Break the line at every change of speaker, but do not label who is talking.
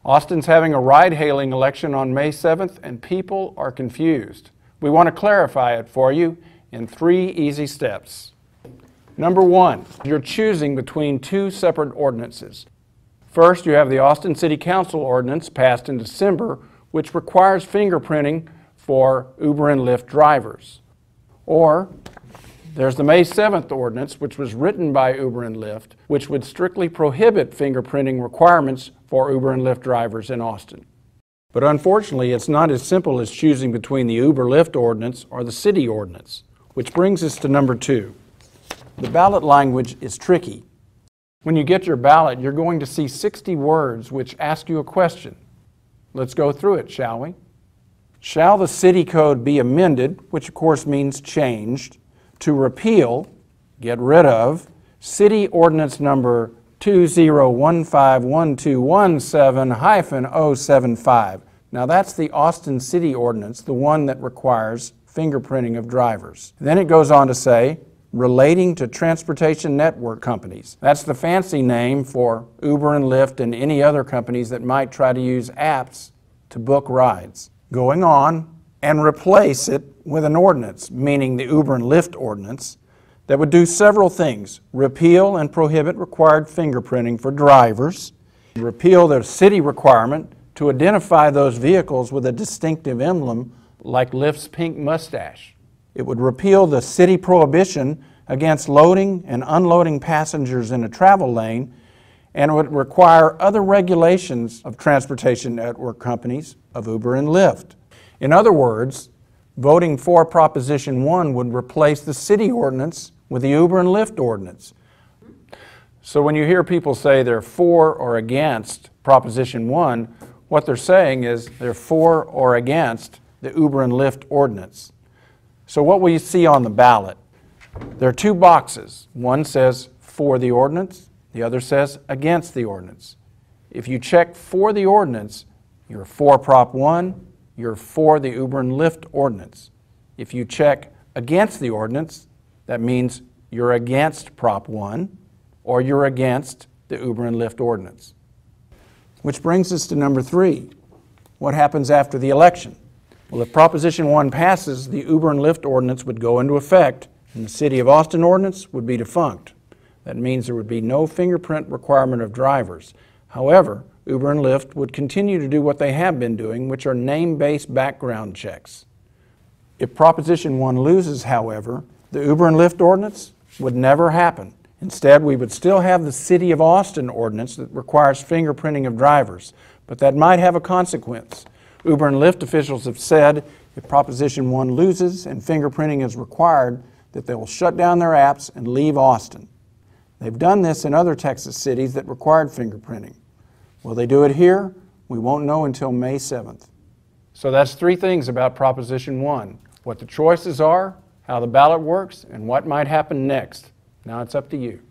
Austin's having a ride-hailing election on May 7th, and people are confused. We want to clarify it for you in 3 easy steps. Number 1, you're choosing between 2 separate ordinances. First, you have the Austin City Council ordinance passed in December, which requires fingerprinting for Uber and Lyft drivers. Or there's the May 7th ordinance, which was written by Uber and Lyft, which would strictly prohibit fingerprinting requirements for Uber and Lyft drivers in Austin. But unfortunately, it's not as simple as choosing between the Uber-Lyft ordinance or the city ordinance, which brings us to number 2. The ballot language is tricky. When you get your ballot, you're going to see 60 words which ask you a question. Let's go through it, shall we? Shall the city code be amended, which of course means changed, to repeal, get rid of, city ordinance number 20151217-075. Now that's the Austin City Ordinance, the one that requires fingerprinting of drivers. Then it goes on to say, relating to transportation network companies. That's the fancy name for Uber and Lyft and any other companies that might try to use apps to book rides. Going on and replace it with an ordinance, meaning the Uber and Lyft ordinance, that would do several things. Repeal and prohibit required fingerprinting for drivers. Repeal the city requirement to identify those vehicles with a distinctive emblem like Lyft's pink mustache. It would repeal the city prohibition against loading and unloading passengers in a travel lane, and it would require other regulations of transportation network companies of Uber and Lyft. In other words, voting for Proposition 1 would replace the city ordinance with the Uber and Lyft ordinance. So when you hear people say they're for or against Proposition 1, what they're saying is they're for or against the Uber and Lyft ordinance. So what will you see on the ballot? There are 2 boxes. One says for the ordinance, the other says against the ordinance. If you check for the ordinance, you're for Prop 1, you're for the Uber and Lyft ordinance. If you check against the ordinance, that means you're against Prop 1 or you're against the Uber and Lyft ordinance. Which brings us to number 3. What happens after the election? Well, if Proposition 1 passes, the Uber and Lyft ordinance would go into effect and the City of Austin ordinance would be defunct. That means there would be no fingerprint requirement of drivers. However, Uber and Lyft would continue to do what they have been doing, which are name-based background checks. If Proposition 1 loses, however, the Uber and Lyft ordinance would never happen. Instead, we would still have the City of Austin ordinance that requires fingerprinting of drivers, but that might have a consequence. Uber and Lyft officials have said if Proposition 1 loses and fingerprinting is required, that they will shut down their apps and leave Austin. They've done this in other Texas cities that required fingerprinting. Will they do it here? We won't know until May 7th. So that's 3 things about Proposition 1. What the choices are, how the ballot works, and what might happen next. Now it's up to you.